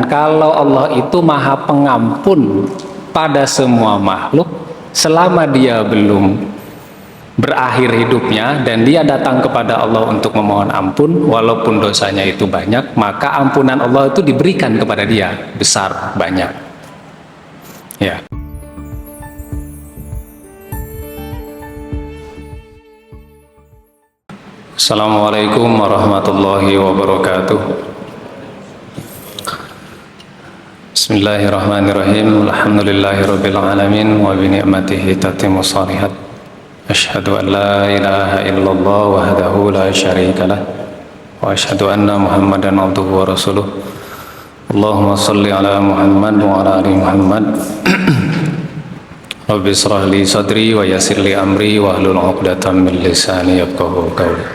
kalau Allah itu maha pengampun pada semua makhluk selama dia belum berakhir hidupnya dan dia datang kepada Allah untuk memohon ampun, walaupun dosanya itu banyak, maka ampunan Allah itu diberikan kepada dia besar, banyak. Ya. Assalamualaikum warahmatullahi wabarakatuh. Bismillahirrahmanirrahim. Alhamdulillahirabbil alamin wa bi ni'matihi tatimmu shalihat. Asyhadu an la ilaha illallah wahdahu la syarikalah wa asyhadu anna Muhammadan abduhu wa rasuluh. Allahumma shalli ala Muhammad wa ala ali Muhammad. Rabbi shrah li sadri wa yassir li amri wa hlul 'uqdatam min lisani yafqahu qawli.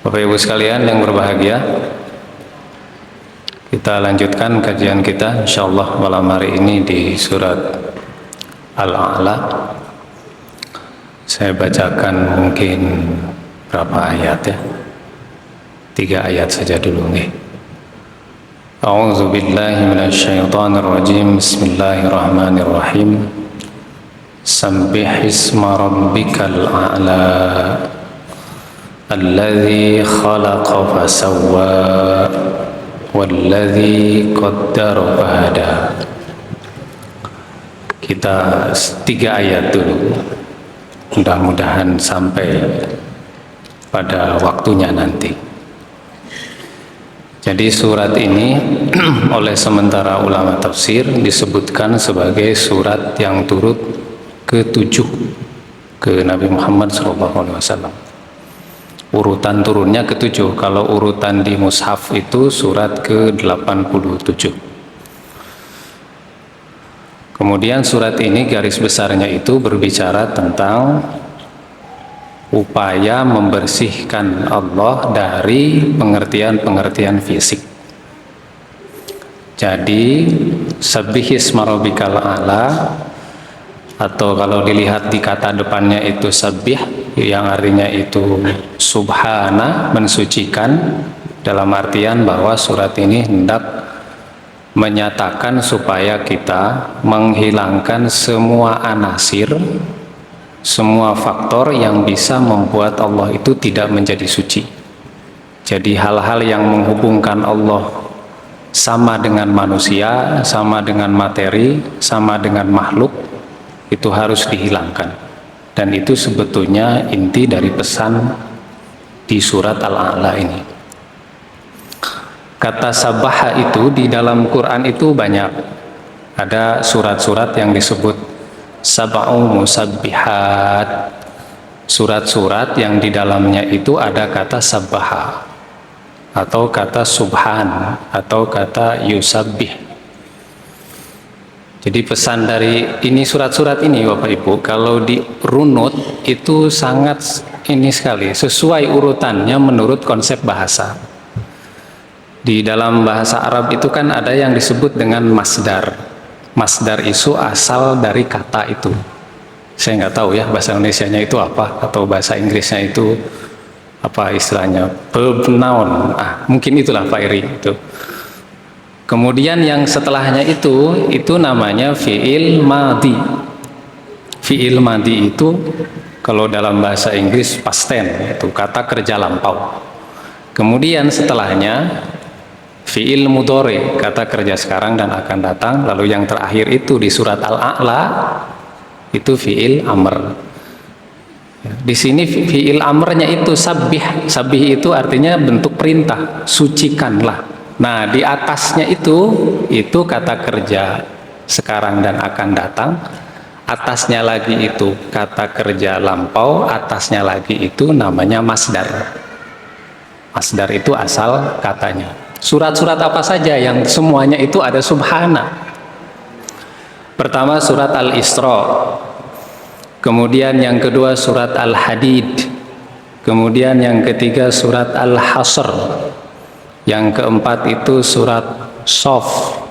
Bapak Ibu sekalian yang berbahagia, kita lanjutkan kajian kita insyaallah malam hari ini di surat Al-A'la. Saya bacakan mungkin berapa ayat ya? 3 ayat saja dulu nih. A'udzu billahi minasyaitonir rajim. Bismillahirrahmanirrahim. Sabbih isma rabbikal a'la alladzi khalaqa fasawwa walladzi qaddara fahada. Kita 3 ayat dulu, mudah-mudahan sampai pada waktunya nanti. Jadi surat ini oleh sementara ulama tafsir disebutkan sebagai surat yang turut ke-7 ke Nabi Muhammad SAW. Urutan turunnya ke-7. Kalau urutan di mushaf itu surat ke-87. Kemudian surat ini garis besarnya itu berbicara tentang upaya membersihkan Allah dari pengertian-pengertian fisik. Jadi sabbih isma rabbikal a'la, atau kalau dilihat di kata depannya itu sabbih yang artinya itu subhana, mensucikan, dalam artian bahwa surat ini hendak menyatakan supaya kita menghilangkan semua anasir, semua faktor yang bisa membuat Allah itu tidak menjadi suci. Jadi hal-hal yang menghubungkan Allah sama dengan manusia, sama dengan materi, sama dengan makhluk, itu harus dihilangkan. Dan itu sebetulnya inti dari pesan di surat Al-A'la ini. Kata sabaha itu di dalam Quran itu banyak. Ada surat-surat yang disebut sab'u musabbihat, surat-surat yang di dalamnya itu ada kata sabaha atau kata subhan atau kata yusabbih. Jadi pesan dari ini surat-surat ini Bapak Ibu, kalau dirunut itu sangat ini sekali, sesuai urutannya menurut konsep bahasa. Di dalam bahasa Arab itu kan ada yang disebut dengan masdar. Masdar itu asal dari kata itu. Saya nggak tahu ya bahasa Indonesianya itu apa, atau bahasa Inggrisnya itu apa istilahnya, verb noun. Mungkin itulah Pak Eri itu. Kemudian yang setelahnya itu namanya fi'il madhi. Fi'il madhi itu kalau dalam bahasa Inggris past tense, itu kata kerja lampau. Kemudian setelahnya fi'il mudhari, kata kerja sekarang dan akan datang. Lalu yang terakhir itu di surat Al-A'la itu fi'il amr. Di sini fi'il amrnya itu sabbih. Sabbih itu artinya bentuk perintah, sucikanlah. Nah, di atasnya itu kata kerja sekarang dan akan datang. Atasnya lagi itu kata kerja lampau, atasnya lagi itu namanya masdar. Masdar itu asal katanya. Surat-surat apa saja yang semuanya itu ada subhana? Pertama surat Al-Isra. Kemudian yang kedua surat Al-Hadid. Kemudian yang ketiga surat Al-Hasr. Yang keempat itu surat Shaf.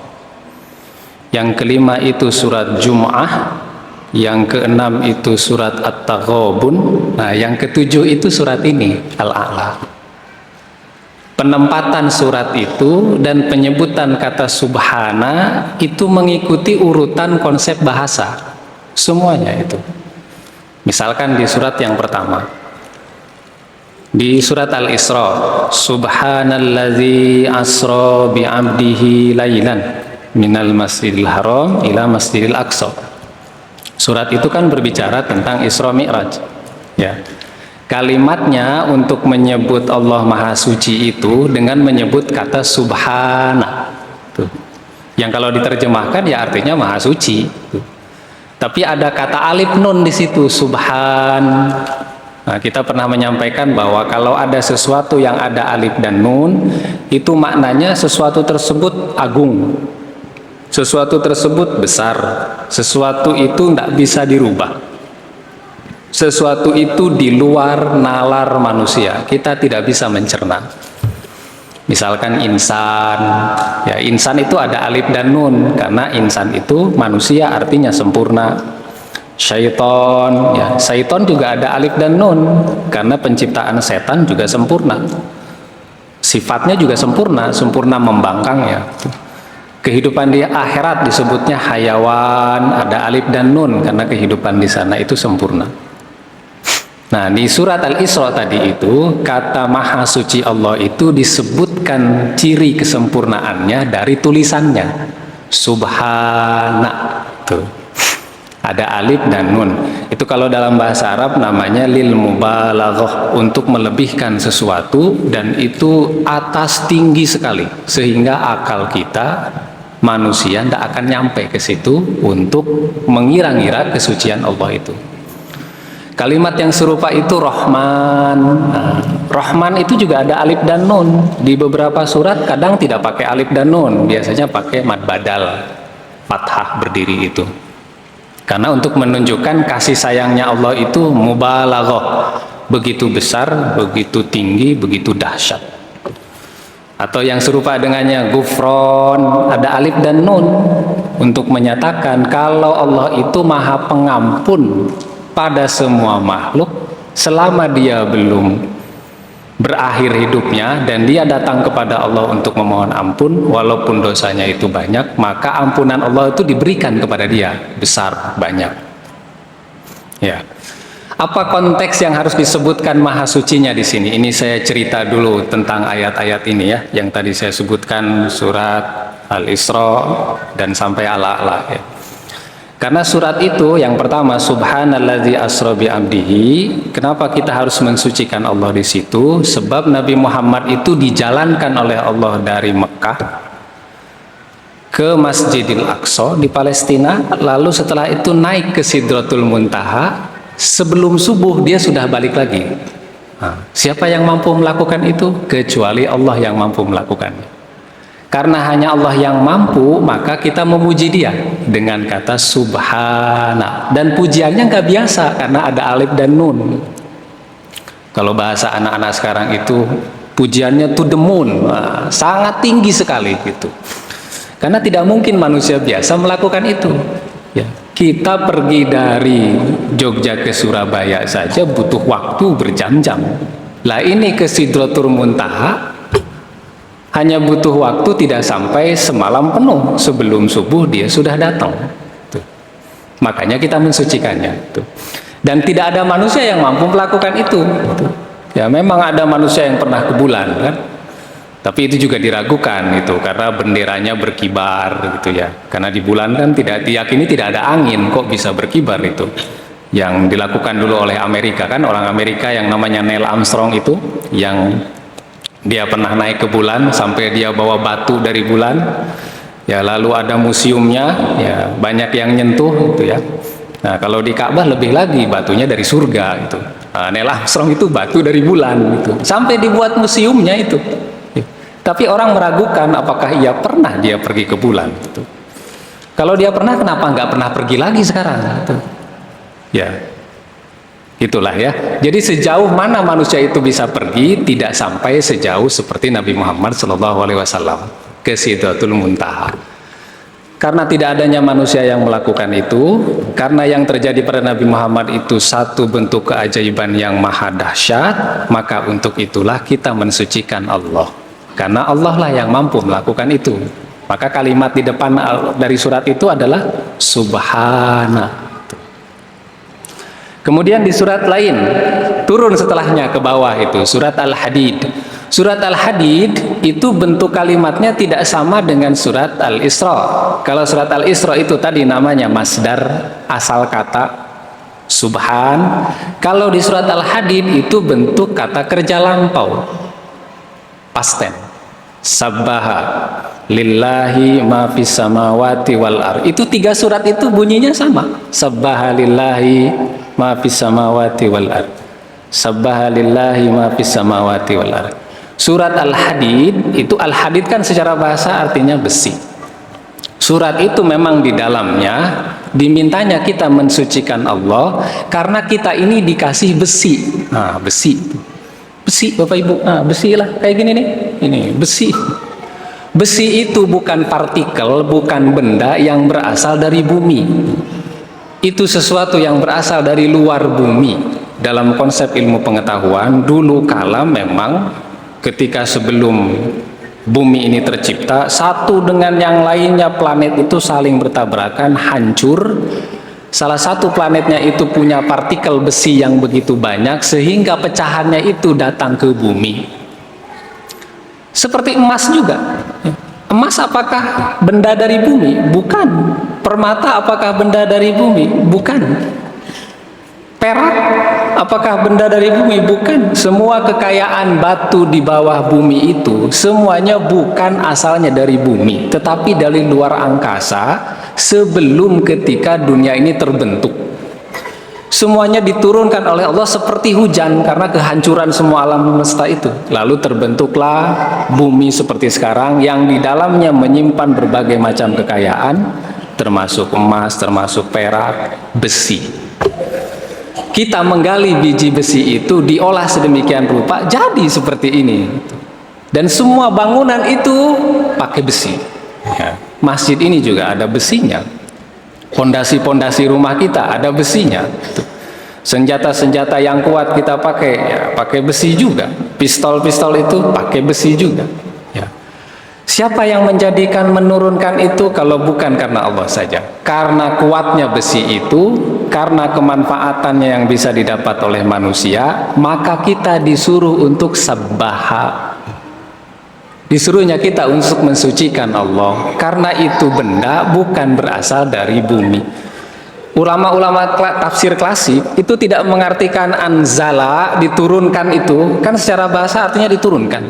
Yang kelima itu surat Jum'ah. Yang keenam itu surat At-Taghabun. Nah, yang ketujuh itu surat ini Al-A'la. penempatan surat itu dan penyebutan kata subhana itu mengikuti urutan konsep bahasa semuanya itu. Misalkan di surat yang pertama, di surat Al-Isra, subhanalladzi asra bi'abdihi lailan minal masjidil haram ila masjidil aqsa. Surat itu kan berbicara tentang Isra Mi'raj, ya. Kalimatnya untuk menyebut Allah Maha Suci itu dengan menyebut kata subhana. Tuh. Yang kalau diterjemahkan ya artinya Maha Suci. Tuh. Tapi ada kata alif nun di situ, subhan. Nah, kita pernah menyampaikan bahwa kalau ada sesuatu yang ada alif dan nun, itu maknanya sesuatu tersebut agung. Sesuatu tersebut besar. Sesuatu itu tidak bisa dirubah. Sesuatu itu di luar nalar manusia, kita tidak bisa mencerna. Misalkan insan, ya insan itu ada alif dan nun karena insan itu manusia artinya sempurna. Syaiton, ya syaiton juga ada alif dan nun karena penciptaan setan juga sempurna. Sifatnya juga sempurna, sempurna membangkang ya. Kehidupan di akhirat disebutnya hayawan, ada alif dan nun karena kehidupan di sana itu sempurna. Nah, di surat Al-Isra tadi itu, kata Maha Suci Allah itu disebutkan ciri kesempurnaannya dari tulisannya. Subhana. Tuh. Ada alif dan nun. Itu kalau dalam bahasa Arab namanya lil mubalaghah, untuk melebihkan sesuatu dan itu atas tinggi sekali sehingga akal kita manusia tidak akan nyampe ke situ untuk mengira-ngira kesucian Allah itu. Kalimat yang serupa itu Rahman. Nah, Rahman itu juga ada alif dan nun. Di beberapa surat kadang tidak pakai alif dan nun, biasanya pakai mad badal, fathah berdiri itu. Karena untuk menunjukkan kasih sayangnya Allah itu mubalaghah, begitu besar, begitu tinggi, begitu dahsyat. Atau yang serupa dengannya Gufron, ada alif dan nun untuk menyatakan kalau Allah itu Maha Pengampun pada semua makhluk selama dia belum berakhir hidupnya dan dia datang kepada Allah untuk memohon ampun, walaupun dosanya itu banyak, maka ampunan Allah itu diberikan kepada dia besar, banyak. Ya. Apa konteks yang harus disebutkan Maha Sucinya di sini? Ini saya cerita dulu tentang ayat-ayat ini ya, yang tadi saya sebutkan surat Al-Isra dan sampai Al-A'la ya. Karena surat itu yang pertama subhanalladzi asra bi abdihi, kenapa kita harus mensucikan Allah di situ? Sebab Nabi Muhammad itu dijalankan oleh Allah dari Mekah ke Masjidil Aqsa di Palestina, lalu setelah itu naik ke Sidratul Muntaha, sebelum subuh dia sudah balik lagi. Nah, siapa yang mampu melakukan itu? Kecuali Allah yang mampu melakukannya. Karena hanya Allah yang mampu, maka kita memuji dia dengan kata subhana. Dan pujiannya nggak biasa karena ada alif dan nun. Kalau bahasa anak-anak sekarang itu pujiannya to the moon, nah, sangat tinggi sekali gitu. Karena tidak mungkin manusia biasa melakukan itu. Ya, kita pergi dari Jogja ke Surabaya saja butuh waktu berjam-jam. Lah ini ke Sidratul Muntaha hanya butuh waktu tidak sampai semalam penuh, sebelum subuh dia sudah datang. Tuh. Makanya kita mensucikannya. Tuh. Dan tidak ada manusia yang mampu melakukan itu. Tuh. Ya memang ada manusia yang pernah ke bulan kan, tapi itu juga diragukan itu karena benderanya berkibar gitu ya. Karena di bulan kan tidak diyakini tidak ada angin, kok bisa berkibar itu. Yang dilakukan dulu oleh Amerika kan, orang Amerika yang namanya Neil Armstrong itu, yang dia pernah naik ke bulan sampai dia bawa batu dari bulan ya, lalu ada museumnya ya, banyak yang nyentuh gitu ya. Nah kalau di Ka'bah lebih lagi, batunya dari surga gitu. Nah, Neil Armstrong itu batu dari bulan gitu, sampai dibuat museumnya itu. Tapi orang meragukan apakah ia pernah dia pergi ke bulan gitu. Kalau dia pernah, kenapa nggak pernah pergi lagi sekarang gitu. Ya itulah ya. Jadi sejauh mana manusia itu bisa pergi, tidak sampai sejauh seperti Nabi Muhammad SAW ke Sidratul Muntaha. Karena tidak adanya manusia yang melakukan itu, karena yang terjadi pada Nabi Muhammad itu satu bentuk keajaiban yang maha dahsyat, maka untuk itulah kita mensucikan Allah. karena Allah lah yang mampu melakukan itu. Maka kalimat di depan dari surat itu adalah subhana. Kemudian di surat lain turun setelahnya ke bawah itu surat Al-Hadid. Surat Al-Hadid itu bentuk kalimatnya tidak sama dengan surat Al-Isra. Kalau surat Al-Isra itu tadi namanya masdar, asal kata subhan. Kalau di surat Al-Hadid itu bentuk kata kerja lampau, past tense. Sabbaha lillahi ma fis samawati wal ardh. Itu 3 surat itu bunyinya sama. Sabbaha lillahi ma fis samawati wal ardh. Sabbaha lillahi ma fis samawati wal ardh. Surat Al-Hadid itu, Al-Hadid kan secara bahasa artinya besi. Surat itu memang di dalamnya dimintanya kita mensucikan Allah karena kita ini dikasih besi. Nah, besi. Besi Bapak Ibu, besi lah kayak gini nih, ini besi. Besi itu bukan partikel, bukan benda yang berasal dari bumi. Itu sesuatu yang berasal dari luar bumi. Dalam konsep ilmu pengetahuan, dulu kala memang ketika sebelum bumi ini tercipta, satu dengan yang lainnya planet itu saling bertabrakan, hancur. Salah satu planetnya itu punya partikel besi yang begitu banyak sehingga pecahannya itu datang ke bumi. Seperti emas juga. Emas apakah benda dari bumi? Bukan. Permata apakah benda dari bumi? Bukan. Perak apakah benda dari bumi? Bukan. Semua kekayaan batu di bawah bumi itu semuanya bukan asalnya dari bumi, tetapi dari luar angkasa sebelum ketika dunia ini terbentuk. Semuanya diturunkan oleh Allah seperti hujan karena kehancuran semua alam semesta itu. Lalu terbentuklah bumi seperti sekarang yang di dalamnya menyimpan berbagai macam kekayaan, termasuk emas, termasuk perak, besi. Kita menggali biji besi itu, diolah sedemikian rupa jadi seperti ini. Dan semua bangunan itu pakai besi. Ya. Masjid ini juga ada besinya. Pondasi-pondasi rumah kita ada besinya. Senjata-senjata yang kuat kita pakai, ya, pakai besi juga. Pistol-pistol itu pakai besi juga. Ya. Siapa yang menjadikan, menurunkan itu kalau bukan karena Allah saja? Karena kuatnya besi itu, karena kemanfaatannya yang bisa didapat oleh manusia, maka kita disuruh untuk sabbaha. Disuruhnya kita untuk mensucikan Allah karena itu benda bukan berasal dari bumi. Ulama-ulama tafsir klasik itu tidak mengartikan anzala, diturunkan itu kan secara bahasa artinya diturunkan.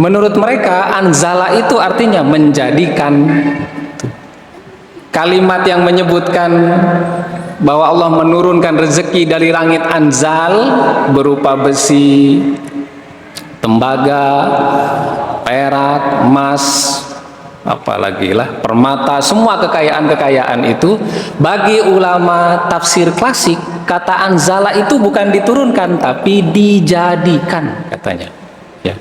Menurut mereka anzala itu artinya menjadikan. Kalimat yang menyebutkan bahwa Allah menurunkan rezeki dari langit, anzal, berupa besi, tembaga, perak, emas, apalagi lah, permata, semua kekayaan-kekayaan itu bagi ulama tafsir klasik, kata anzala itu bukan diturunkan tapi dijadikan katanya. Ya.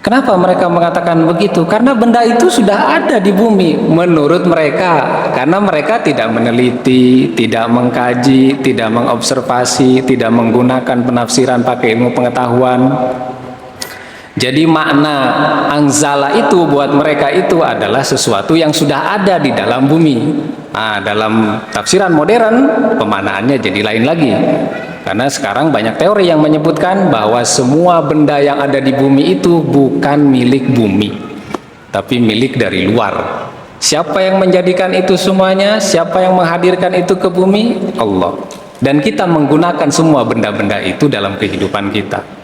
Kenapa mereka mengatakan begitu? Karena benda itu sudah ada di bumi menurut mereka, karena mereka tidak meneliti, tidak mengkaji, tidak mengobservasi, tidak menggunakan penafsiran pakai ilmu pengetahuan. Jadi makna anzala itu buat mereka itu adalah sesuatu yang sudah ada di dalam bumi. Nah, dalam tafsiran modern pemaknaannya jadi lain lagi. Karena sekarang banyak teori yang menyebutkan bahwa semua benda yang ada di bumi itu bukan milik bumi, tapi milik dari luar. Siapa yang menjadikan itu semuanya? Siapa yang menghadirkan itu ke bumi? Allah. Dan kita menggunakan semua benda-benda itu dalam kehidupan kita.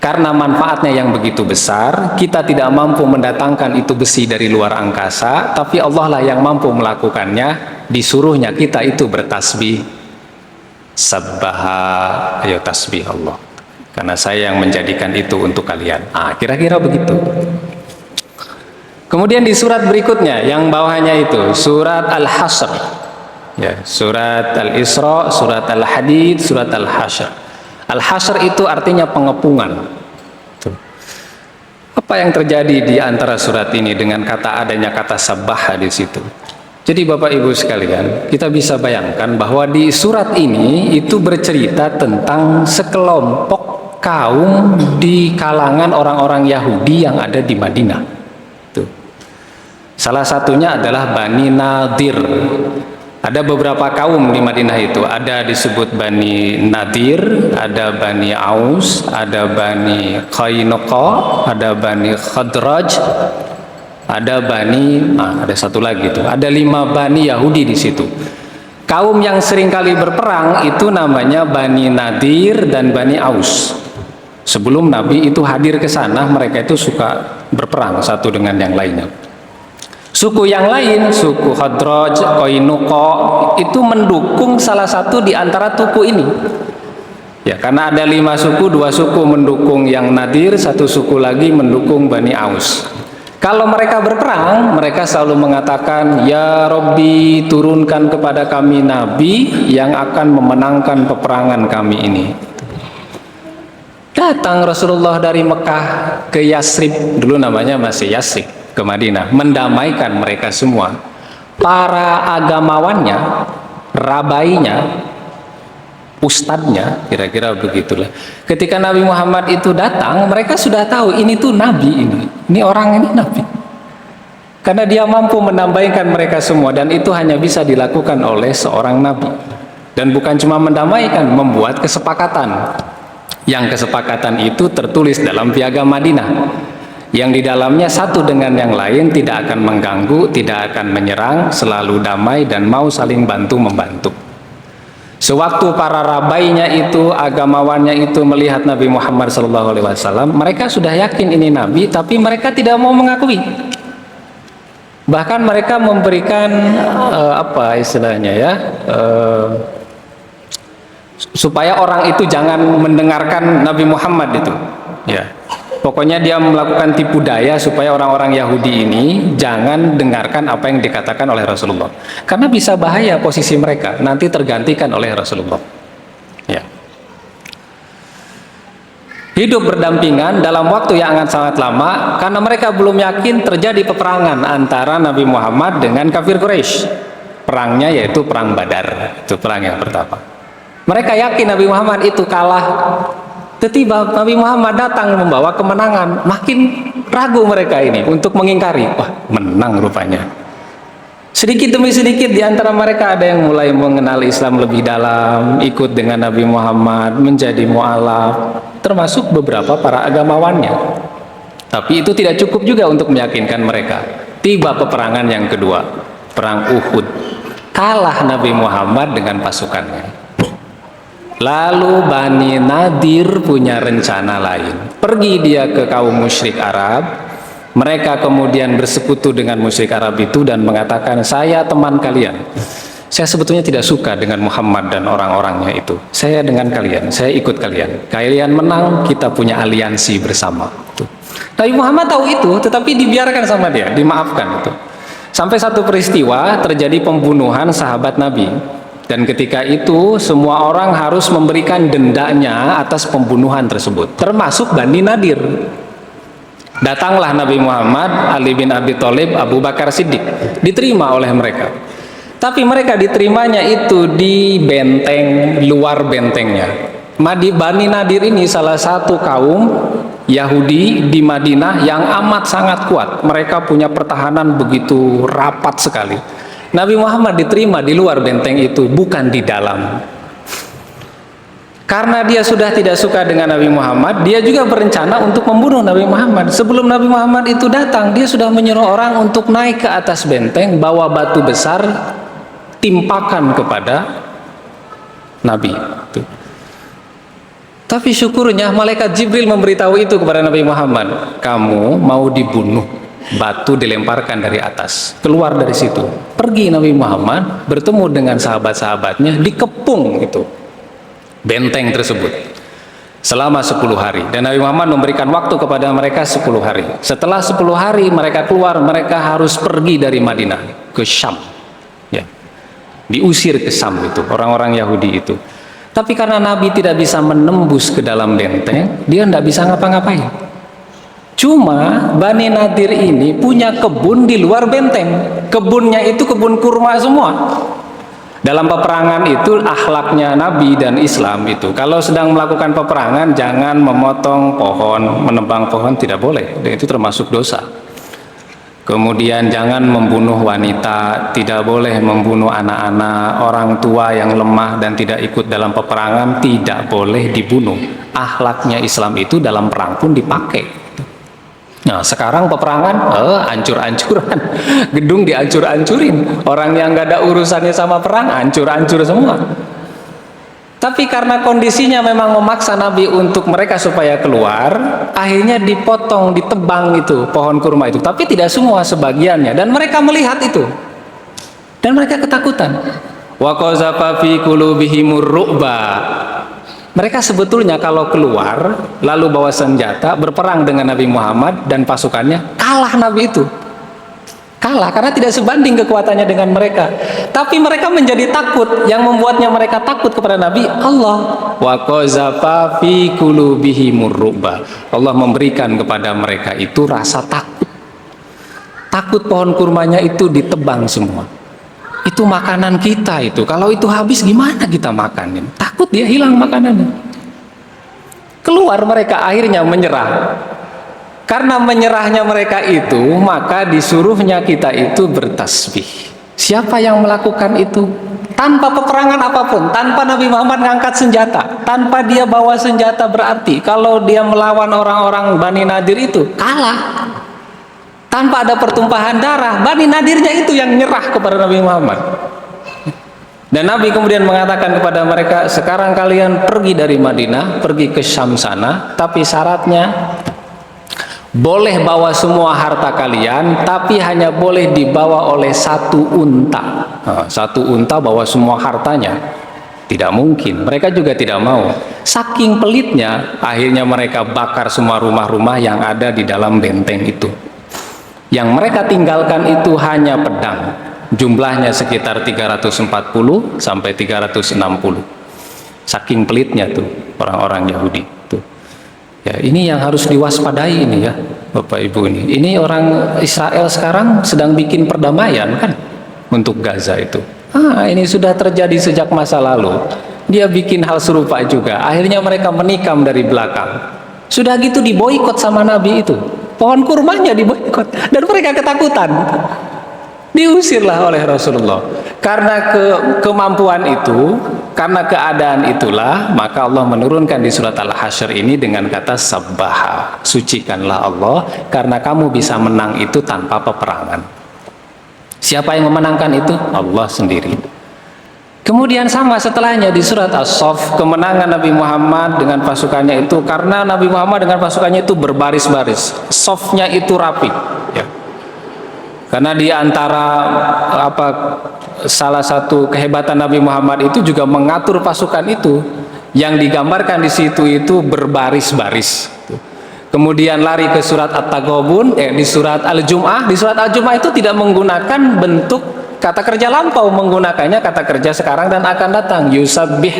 Karena manfaatnya yang begitu besar, kita tidak mampu mendatangkan itu besi dari luar angkasa, tapi Allah lah yang mampu melakukannya. Disuruhnya kita itu bertasbih. Sabbaha, ayo tasbih Allah. Karena saya yang menjadikan itu untuk kalian. Kira-kira begitu. Kemudian di surat berikutnya, yang bawahnya itu, surat Al-Hasr. Ya, surat Al-Isra, surat Al-Hadid, surat Al-Hasr. Al-Hasr itu artinya pengepungan. Apa yang terjadi di antara surat ini dengan kata adanya kata sabbaha di situ? Jadi Bapak Ibu sekalian, kita bisa bayangkan bahwa di surat ini itu bercerita tentang sekelompok kaum di kalangan orang-orang Yahudi yang ada di Madinah. Tuh. Salah satunya adalah Bani Nadir. Ada beberapa kaum di Madinah itu, ada disebut Bani Nadir, ada Bani Aus, ada Bani Qainuqa, ada Bani Khadraj, ada ada satu lagi itu, ada 5 Bani Yahudi di situ. Kaum yang sering kali berperang itu namanya Bani Nadir dan Bani Aus. Sebelum Nabi itu hadir ke sana, mereka itu suka berperang satu dengan yang lainnya. Suku yang lain, suku Khadraj, Qainuqa, itu mendukung salah satu di antara suku ini. Ya, karena ada 5 suku, 2 suku mendukung yang Nadir, 1 suku lagi mendukung Bani Aus. Kalau mereka berperang, mereka selalu mengatakan, "Ya Rabbi, turunkan kepada kami Nabi yang akan memenangkan peperangan kami ini." Datang Rasulullah dari Mekah ke Yasrib, dulu namanya masih Yasrib, ke Madinah, mendamaikan mereka semua. Para agamawannya, rabainya, ustadznya, kira-kira begitulah. Ketika Nabi Muhammad itu datang, mereka sudah tahu ini tuh Nabi ini orang ini Nabi. Karena dia mampu mendamaikan mereka semua, dan itu hanya bisa dilakukan oleh seorang Nabi. Dan bukan cuma mendamaikan, membuat kesepakatan. Yang kesepakatan itu tertulis dalam Piagam Madinah, yang di dalamnya satu dengan yang lain tidak akan mengganggu, tidak akan menyerang, selalu damai dan mau saling bantu-membantu. Sewaktu para rabainya itu, agamawannya itu melihat Nabi Muhammad SAW, mereka sudah yakin ini Nabi, tapi mereka tidak mau mengakui. Bahkan mereka memberikan apa istilahnya ya, supaya orang itu jangan mendengarkan Nabi Muhammad itu. Ya. Pokoknya dia melakukan tipu daya supaya orang-orang Yahudi ini jangan dengarkan apa yang dikatakan oleh Rasulullah. Karena bisa bahaya posisi mereka, nanti tergantikan oleh Rasulullah. Ya. Hidup berdampingan dalam waktu yang sangat lama, karena mereka belum yakin terjadi peperangan antara Nabi Muhammad dengan kafir Quraisy. Perangnya yaitu Perang Badar, itu perang yang pertama. Mereka yakin Nabi Muhammad itu kalah. Tiba-tiba Nabi Muhammad datang membawa kemenangan, makin ragu mereka ini untuk mengingkari. Wah, menang rupanya. Sedikit demi sedikit di antara mereka ada yang mulai mengenal Islam lebih dalam, ikut dengan Nabi Muhammad, menjadi mu'alaf, termasuk beberapa para agamawannya. Tapi itu tidak cukup juga untuk meyakinkan mereka. Tiba peperangan yang kedua, Perang Uhud. Kalah Nabi Muhammad dengan pasukannya. Lalu Bani Nadir punya rencana lain. Pergi dia ke kaum musyrik Arab. Mereka kemudian bersekutu dengan musyrik Arab itu dan mengatakan, "Saya teman kalian. Saya sebetulnya tidak suka dengan Muhammad dan orang-orangnya itu. Saya dengan kalian, saya ikut kalian. Kalian menang, kita punya aliansi bersama." Tuh. Nabi Muhammad tahu itu, tetapi dibiarkan sama dia, dimaafkan itu. Sampai satu peristiwa terjadi pembunuhan sahabat Nabi. Dan ketika itu semua orang harus memberikan dendanya atas pembunuhan tersebut, termasuk Bani Nadir. Datanglah Nabi Muhammad, Ali bin Abi Thalib, Abu Bakar Siddiq, diterima oleh mereka. Tapi mereka diterimanya itu di benteng, luar bentengnya. Bani Nadir ini salah satu kaum Yahudi di Madinah yang amat sangat kuat. Mereka punya pertahanan begitu rapat sekali. Nabi Muhammad diterima di luar benteng itu, bukan di dalam. Karena dia sudah tidak suka dengan Nabi Muhammad, dia juga berencana untuk membunuh Nabi Muhammad. Sebelum Nabi Muhammad itu datang, dia sudah menyuruh orang untuk naik ke atas benteng, bawa batu besar, timpakan kepada Nabi. Tapi syukurnya malaikat Jibril memberitahu itu kepada Nabi Muhammad, "Kamu mau dibunuh." Batu dilemparkan dari atas, keluar dari situ. Pergi Nabi Muhammad bertemu dengan sahabat-sahabatnya, dikepung itu benteng tersebut selama 10 hari. Dan Nabi Muhammad memberikan waktu kepada mereka 10 hari. Setelah 10 hari mereka keluar, mereka harus pergi dari Madinah ke Syam. Ya. Diusir ke Syam itu orang-orang Yahudi itu. Tapi karena Nabi tidak bisa menembus ke dalam benteng, dia tidak bisa ngapa-ngapain. Cuma Bani Nadir ini punya kebun di luar benteng. Kebunnya itu kebun kurma semua. Dalam peperangan itu akhlaknya Nabi dan Islam itu, kalau sedang melakukan peperangan jangan memotong pohon, menebang pohon tidak boleh, dan itu termasuk dosa. Kemudian jangan membunuh wanita, tidak boleh membunuh anak-anak, orang tua yang lemah dan tidak ikut dalam peperangan tidak boleh dibunuh. Akhlaknya Islam itu dalam perang pun dipakai. Nah sekarang peperangan hancur-hancuran, gedung dihancur-hancurin, orang yang nggak ada urusannya sama perang hancur-hancur semua. Tapi karena kondisinya memang memaksa Nabi untuk mereka supaya keluar, akhirnya dipotong, ditebang itu pohon kurma itu. Tapi tidak semua, sebagiannya, dan mereka melihat itu dan mereka ketakutan. Wa qazafa fi qulubihimur ru'ba. Mereka sebetulnya kalau keluar lalu bawa senjata berperang dengan Nabi Muhammad dan pasukannya, kalah Nabi itu. Kalah karena tidak sebanding kekuatannya dengan mereka. Tapi mereka menjadi takut. Yang membuatnya mereka takut kepada Nabi, Allah. Wa qazafa fi qulubihimur ru'ba. Allah memberikan kepada mereka itu rasa takut. Takut pohon kurmanya itu ditebang semua. Itu makanan kita itu. Kalau itu habis gimana kita makanin? Takut dia hilang makanannya. Keluar mereka akhirnya menyerah. Karena menyerahnya mereka itu, maka disuruhnya kita itu bertasbih. Siapa yang melakukan itu? Tanpa peperangan apapun, tanpa Nabi Muhammad ngangkat senjata, tanpa dia bawa senjata berarti kalau dia melawan orang-orang Bani Nadir itu kalah. Tanpa ada pertumpahan darah, Bani Nadirnya itu yang nyerah kepada Nabi Muhammad. Dan Nabi kemudian mengatakan kepada mereka, sekarang kalian pergi dari Madinah, pergi ke Syam sana, tapi syaratnya boleh bawa semua harta kalian, tapi hanya boleh dibawa oleh satu unta. Nah, satu unta bawa semua hartanya. Tidak mungkin, mereka juga tidak mau. Saking pelitnya, akhirnya mereka bakar semua rumah-rumah yang ada di dalam benteng itu. Yang mereka tinggalkan itu hanya pedang. Jumlahnya sekitar 340 sampai 360. Saking pelitnya tuh orang-orang Yahudi tuh. Ya, ini yang harus diwaspadai ini ya, Bapak Ibu ini. Ini orang Israel sekarang sedang bikin perdamaian kan untuk Gaza itu. Ini sudah terjadi sejak masa lalu. Dia bikin hal serupa juga. Akhirnya mereka menikam dari belakang. Sudah gitu diboikot sama Nabi itu. Pohon kurmanya diboikot dan mereka ketakutan. Diusirlah oleh Rasulullah. Karena kemampuan itu, karena keadaan itulah, maka Allah menurunkan di surat Al-Hasyr ini dengan kata sabbaha. Sucikanlah Allah karena kamu bisa menang itu tanpa peperangan. Siapa yang memenangkan itu? Allah sendiri. Kemudian sama setelahnya di surat As-Saff, kemenangan Nabi Muhammad dengan pasukannya itu karena Nabi Muhammad dengan pasukannya itu berbaris-baris, softnya itu rapi ya. Karena di antara salah satu kehebatan Nabi Muhammad itu juga mengatur pasukan itu. Yang digambarkan di situ itu berbaris-baris. Kemudian lari ke surat At-Taghabun, di surat Al-Jum'ah. Di surat Al-Jum'ah itu tidak menggunakan bentuk kata kerja lampau, menggunakannya kata kerja sekarang dan akan datang, yusabbih.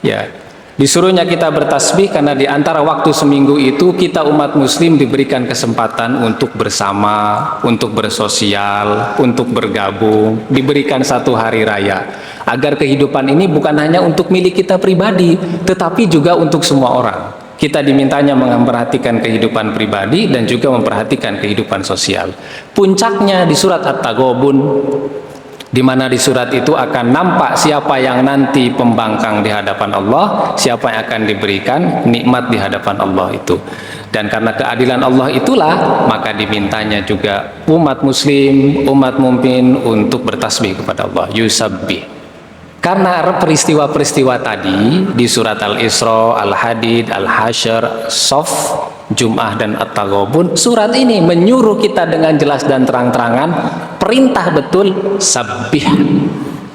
Ya, disuruhnya kita bertasbih karena di antara waktu seminggu itu kita umat muslim diberikan kesempatan untuk bersama, untuk bersosial, untuk bergabung, diberikan satu hari raya. Agar kehidupan ini bukan hanya untuk milik kita pribadi, tetapi juga untuk semua orang. Kita dimintanya memperhatikan kehidupan pribadi dan juga memperhatikan kehidupan sosial. Puncaknya di surat At-Taghabun, di mana di surat itu akan nampak siapa yang nanti pembangkang di hadapan Allah, siapa yang akan diberikan nikmat di hadapan Allah itu. Dan karena keadilan Allah itulah, maka dimintanya juga umat muslim, umat mukmin untuk bertasbih kepada Allah, yusabbih. Karena peristiwa-peristiwa tadi di surat Al-Isra, Al-Hadid, Al-Hasyr, Saff, Jum'ah dan At-Taghabun, surat ini menyuruh kita dengan jelas dan terang-terangan, perintah betul, sabbih,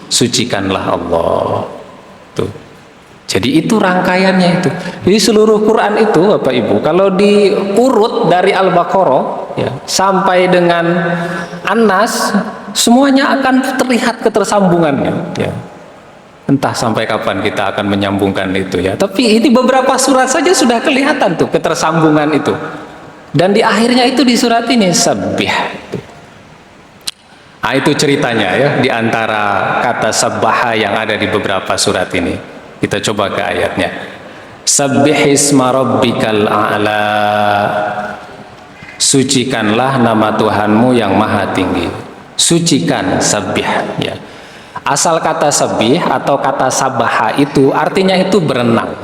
sucikanlah Allah. Tuh. Jadi itu rangkaiannya itu. Jadi seluruh Quran itu Bapak Ibu, kalau diurut dari Al-Baqarah ya, sampai dengan An-Nas, semuanya akan terlihat ketersambungannya ya. Entah sampai kapan kita akan menyambungkan itu ya. Tapi ini beberapa surat saja sudah kelihatan tuh ketersambungan itu. Dan di akhirnya itu di surat ini sabbih. Nah, itu ceritanya ya di antara kata sabbaha yang ada di beberapa surat ini. Kita coba ke ayatnya. Sabbihisma rabbikal a'la. Sucikanlah nama Tuhanmu yang maha tinggi. Sucikan, sabbih ya. Asal kata sabbih atau kata sabaha itu artinya itu berenang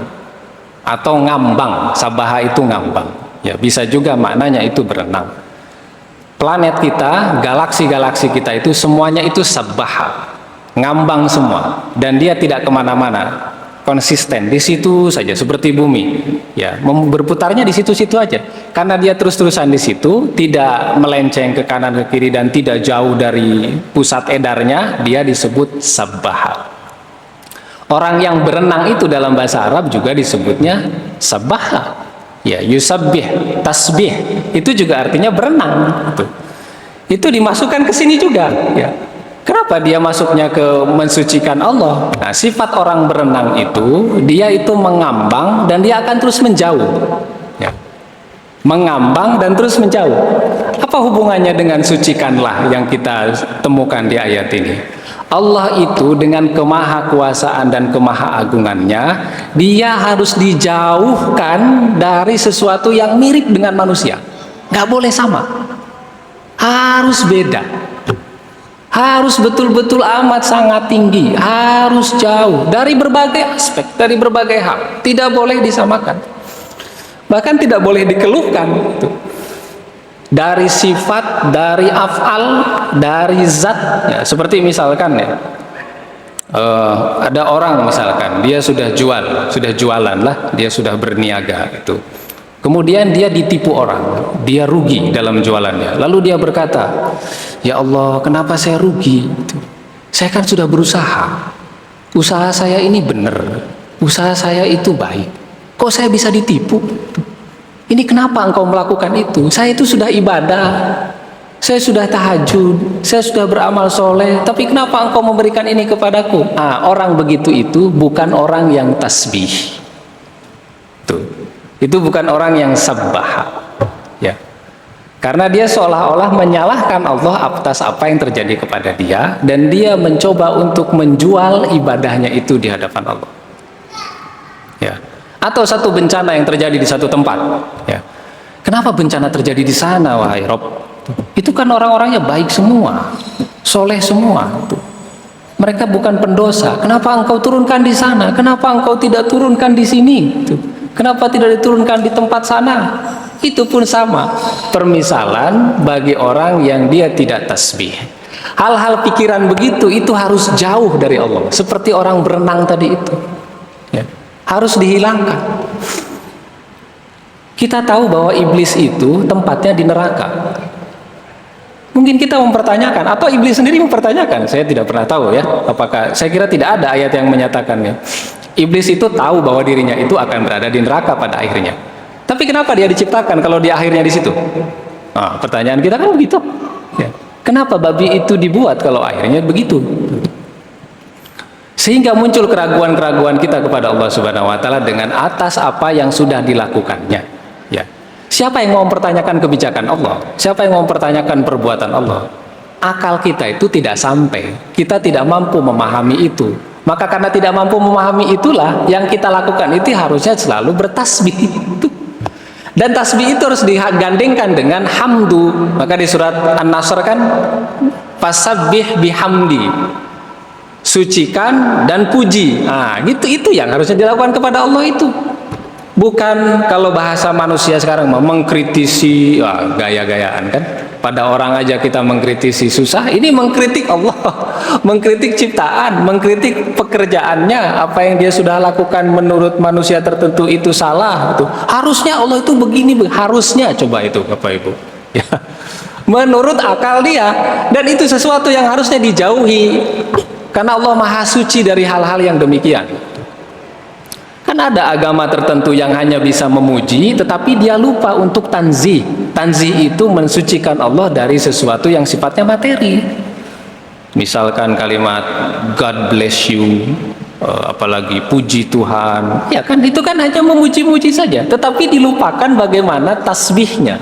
atau ngambang. Sabaha itu ngambang. Ya, bisa juga maknanya itu berenang. Planet kita, galaksi-galaksi kita itu semuanya itu sabbaha, ngambang semua, dan dia tidak kemana-mana, konsisten di situ saja seperti bumi, ya, berputarnya di situ-situ aja, karena dia terus-terusan di situ, tidak melenceng ke kanan ke kiri dan tidak jauh dari pusat edarnya, dia disebut sabbaha. Orang yang berenang itu dalam bahasa Arab juga disebutnya sabbaha. Ya, yusabbih, tasbih itu juga artinya berenang. Itu dimasukkan ke sini juga. Ya. Kenapa dia masuknya ke mensucikan Allah? Nah, sifat orang berenang itu dia itu mengambang dan dia akan terus menjauh. Ya. Mengambang dan terus menjauh. Apa hubungannya dengan sucikanlah yang kita temukan di ayat ini? Allah itu dengan kemahakuasaan dan kemahaagungannya, dia harus dijauhkan dari sesuatu yang mirip dengan manusia. Gak boleh sama, harus beda, harus betul-betul amat sangat tinggi, harus jauh dari berbagai aspek, dari berbagai hal, tidak boleh disamakan, bahkan tidak boleh dikeluhkan. Dari sifat, dari af'al, dari zat, ya, seperti misalkan ya, ada orang misalkan dia sudah jualan lah, dia sudah berniaga itu, kemudian dia ditipu orang, dia rugi dalam jualannya, lalu dia berkata, ya Allah, kenapa saya rugi? Saya kan sudah berusaha, usaha saya ini benar, usaha saya itu baik, kok saya bisa ditipu? Ini kenapa engkau melakukan itu? Saya itu sudah ibadah, saya sudah tahajud, saya sudah beramal soleh, tapi kenapa engkau memberikan ini kepadaku? Ah, orang begitu itu bukan orang yang tasbih. Itu bukan orang yang sabbah. Ya. Karena dia seolah-olah menyalahkan Allah atas apa yang terjadi kepada dia, dan dia mencoba untuk menjual ibadahnya itu di hadapan Allah. Ya. Atau satu bencana yang terjadi di satu tempat, ya. Kenapa bencana terjadi di sana, wahai Rob? Itu kan orang-orangnya baik semua, soleh semua. Mereka bukan pendosa. Kenapa engkau turunkan di sana? Kenapa engkau tidak turunkan di sini? Kenapa tidak diturunkan di tempat sana? Itu pun sama. Permisalan bagi orang yang dia tidak tasbih. Hal-hal pikiran begitu itu harus jauh dari Allah. Seperti orang berenang tadi itu. Ya. Harus dihilangkan. Kita tahu bahwa iblis itu tempatnya di neraka. Mungkin kita mempertanyakan, atau iblis sendiri mempertanyakan, saya tidak pernah tahu ya, apakah, saya kira tidak ada ayat yang menyatakannya. Iblis itu tahu bahwa dirinya itu akan berada di neraka pada akhirnya. Tapi kenapa dia diciptakan kalau dia akhirnya di situ? Nah, pertanyaan kita kan begitu. Ya. Kenapa babi itu dibuat kalau akhirnya begitu? Sehingga muncul keraguan-keraguan kita kepada Allah Subhanahu wa taala dengan atas apa yang sudah dilakukannya. Ya. Siapa yang mau mempertanyakan kebijakan Allah? Siapa yang mau mempertanyakan perbuatan Allah? Akal kita itu tidak sampai. Kita tidak mampu memahami itu. Maka karena tidak mampu memahami itulah yang kita lakukan itu harusnya selalu bertasbih. Dan tasbih itu harus digandengkan dengan hamdu. Maka di surat An-Nasr kan fasabbih bihamdi. Sucikan dan puji. Nah, gitu, itu yang harusnya dilakukan kepada Allah itu. Bukan kalau bahasa manusia sekarang mengkritisi, gaya-gayaan kan. Pada orang aja kita mengkritisi susah, ini mengkritik Allah, mengkritik ciptaan, mengkritik pekerjaannya, apa yang dia sudah lakukan menurut manusia tertentu itu salah. Itu harusnya Allah itu begini, harusnya, coba itu Bapak Ibu. Ya. Menurut akal dia, dan itu sesuatu yang harusnya dijauhi. Karena Allah Maha Suci dari hal-hal yang demikian. Kan ada agama tertentu yang hanya bisa memuji, tetapi dia lupa untuk tanzih. Tanzih itu mensucikan Allah dari sesuatu yang sifatnya materi. Misalkan kalimat God bless you, apalagi puji Tuhan. Ya kan, itu kan hanya memuji-muji saja. Tetapi dilupakan bagaimana tasbihnya.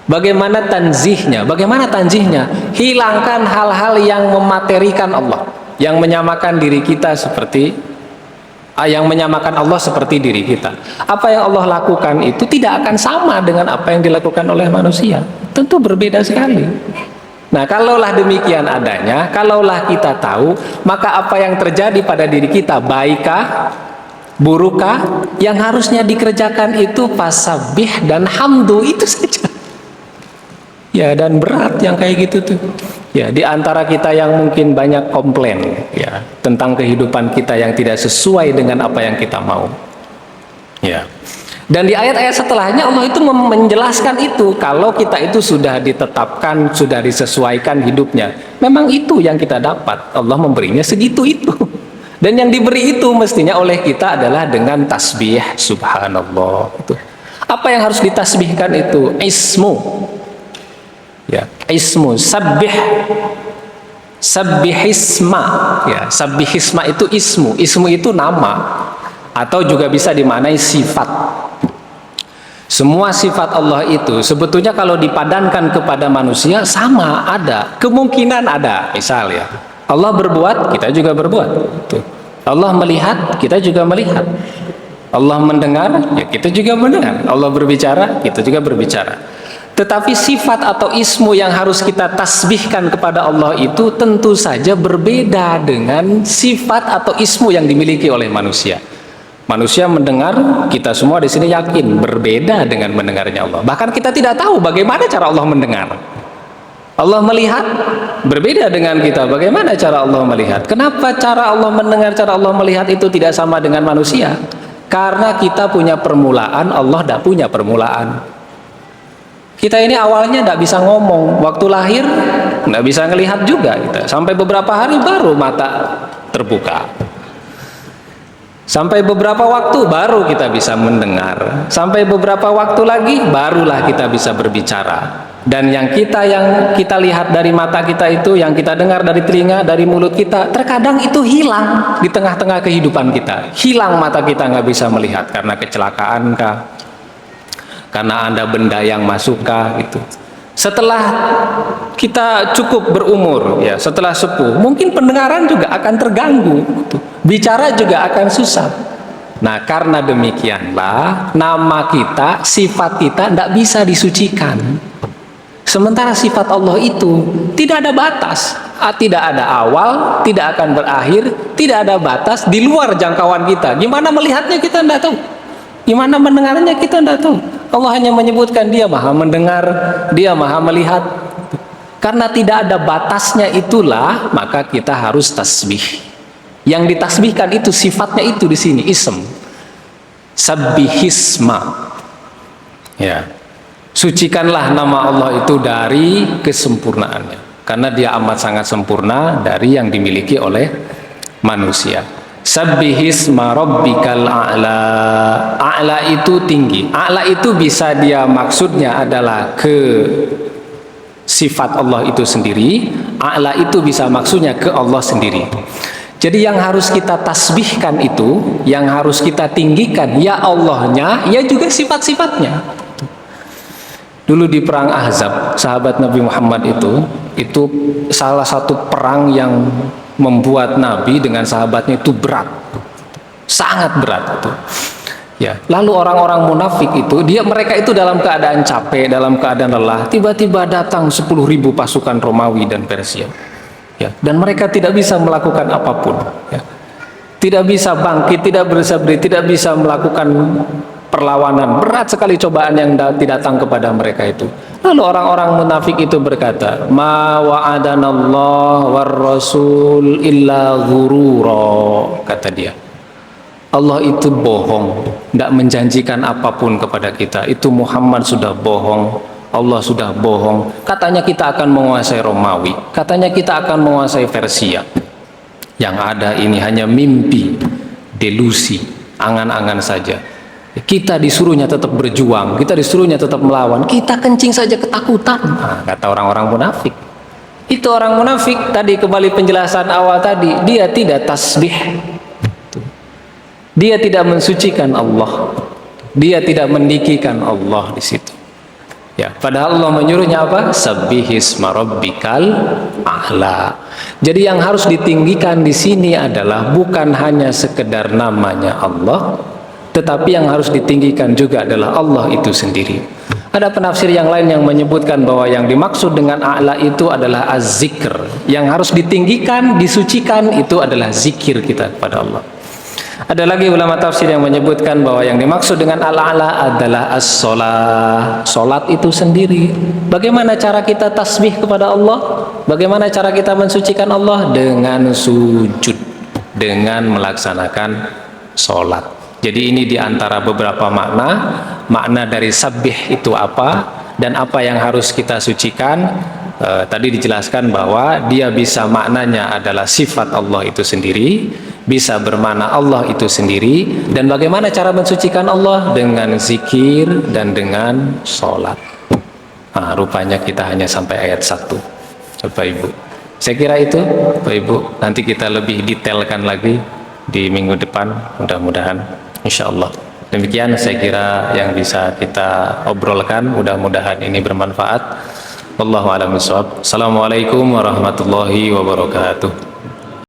Bagaimana tanzihnya? Bagaimana tanzihnya? Hilangkan hal-hal yang mematerikan Allah, yang menyamakan diri kita seperti yang menyamakan Allah seperti diri kita. Apa yang Allah lakukan itu tidak akan sama dengan apa yang dilakukan oleh manusia. Tentu berbeda sekali. Nah, kalaulah demikian adanya, kalaulah kita tahu, maka apa yang terjadi pada diri kita, baikkah, burukkah, yang harusnya dikerjakan itu fasabih dan hamdu, itu saja. Ya, dan berat yang kayak gitu tuh. Ya, di antara kita yang mungkin banyak komplain ya tentang kehidupan kita yang tidak sesuai dengan apa yang kita mau. Ya. Dan di ayat-ayat setelahnya Allah itu menjelaskan itu, kalau kita itu sudah ditetapkan, sudah disesuaikan hidupnya, memang itu yang kita dapat. Allah memberinya segitu itu. Dan yang diberi itu mestinya oleh kita adalah dengan tasbih subhanallah. Itu. Apa yang harus ditasbihkan itu? Ismu. Ya, ismu, sabbihisma. Ya, sabbihisma itu ismu. Ismu itu nama atau juga bisa dimaknai sifat. Semua sifat Allah itu sebetulnya kalau dipadankan kepada manusia sama, ada, kemungkinan ada. Misal ya, Allah berbuat, kita juga berbuat. Tuh. Allah melihat, kita juga melihat. Allah mendengar, ya kita juga mendengar. Allah berbicara, kita juga berbicara. Tetapi sifat atau ismu yang harus kita tasbihkan kepada Allah itu tentu saja berbeda dengan sifat atau ismu yang dimiliki oleh manusia. Manusia mendengar, kita semua di sini yakin berbeda dengan mendengarnya Allah. Bahkan kita tidak tahu bagaimana cara Allah mendengar. Allah melihat berbeda dengan kita. Bagaimana cara Allah melihat? Kenapa cara Allah mendengar, cara Allah melihat itu tidak sama dengan manusia? Karena kita punya permulaan, Allah tidak punya permulaan. Kita ini awalnya tidak bisa ngomong, waktu lahir tidak bisa ngelihat juga kita. Sampai beberapa hari baru mata terbuka. Sampai beberapa waktu baru kita bisa mendengar. Sampai beberapa waktu lagi barulah kita bisa berbicara. Dan yang kita lihat dari mata kita itu, yang kita dengar dari telinga, dari mulut kita, terkadang itu hilang di tengah-tengah kehidupan kita. Hilang, mata kita nggak bisa melihat karena kecelakaan kah? Karena ada benda yang masukkah gitu. Setelah kita cukup berumur ya, setelah sepuh, mungkin pendengaran juga akan terganggu gitu. Bicara juga akan susah. Nah, karena demikianlah nama kita, sifat kita tidak bisa disucikan. Sementara sifat Allah itu tidak ada batas, tidak ada awal, tidak akan berakhir, tidak ada batas, di luar jangkauan kita. Gimana melihatnya kita tidak tahu, gimana mendengarnya kita tidak tahu. Allah hanya menyebutkan Dia Maha mendengar, Dia Maha melihat. Karena tidak ada batasnya itulah, maka kita harus tasbih. Yang ditasbihkan itu sifatnya itu di sini ism. Sabbihisma. Ya. Sucikanlah nama Allah itu dari kesempurnaannya. Karena Dia amat sangat sempurna dari yang dimiliki oleh manusia. Sabbihisma rabbikal a'la. A'la itu tinggi. A'la itu bisa dia maksudnya adalah ke sifat Allah itu sendiri. A'la itu bisa maksudnya ke Allah sendiri. Jadi yang harus kita tasbihkan itu, yang harus kita tinggikan ya Allahnya, ya juga sifat-sifatnya. Dulu di perang Ahzab, sahabat Nabi Muhammad itu salah satu perang yang membuat Nabi dengan sahabatnya itu berat, sangat berat itu. Ya, lalu orang-orang munafik itu, mereka itu dalam keadaan capek, dalam keadaan lelah, tiba-tiba datang 10.000 pasukan Romawi dan Persia. Ya, dan mereka tidak bisa melakukan apapun. Ya, tidak bisa bangkit, tidak bisa berdiri, tidak bisa melakukan perlawanan. Berat sekali cobaan yang datang kepada mereka itu. Lalu orang-orang munafik itu berkata, ma wa'adanallah war rasul illa ghurura, kata dia. Allah itu bohong, tidak menjanjikan apapun kepada kita. Itu Muhammad sudah bohong, Allah sudah bohong. Katanya kita akan menguasai Romawi, katanya kita akan menguasai Persia. Yang ada ini hanya mimpi, delusi, angan-angan saja. Kita disuruhnya tetap berjuang, kita disuruhnya tetap melawan, kita kencing saja ketakutan. Nah, kata orang-orang munafik. Itu orang munafik tadi, kembali penjelasan awal tadi, dia tidak tasbih, dia tidak mensucikan Allah, dia tidak meninggikan Allah di situ. Ya, padahal Allah menyuruhnya apa? Sabbihisma rabbikal a'la. Jadi yang harus ditinggikan di sini adalah bukan hanya sekedar namanya Allah, tetapi yang harus ditinggikan juga adalah Allah itu sendiri. Ada penafsir yang lain yang menyebutkan bahwa yang dimaksud dengan a'la itu adalah az-zikr. Yang harus ditinggikan, disucikan itu adalah zikir kita kepada Allah. Ada lagi ulama tafsir yang menyebutkan bahwa yang dimaksud dengan al-a'la adalah as-sholat. Sholat itu sendiri. Bagaimana cara kita tasbih kepada Allah? Bagaimana cara kita mensucikan Allah? Dengan sujud, dengan melaksanakan sholat. Jadi ini diantara beberapa makna dari sabbih itu apa, dan apa yang harus kita sucikan. Tadi dijelaskan bahwa dia bisa maknanya adalah sifat Allah itu sendiri, bisa bermakna Allah itu sendiri, dan bagaimana cara mensucikan Allah? Dengan zikir dan dengan sholat. Nah, rupanya kita hanya sampai ayat 1, Bapak Ibu. Saya kira itu, Bapak Ibu. Nanti kita lebih detailkan lagi di minggu depan, mudah-mudahan, insya Allah. Demikian saya kira yang bisa kita obrolkan, mudah-mudahan ini bermanfaat. Wallahu a'lam bishawab. Assalamualaikum warahmatullahi wabarakatuh.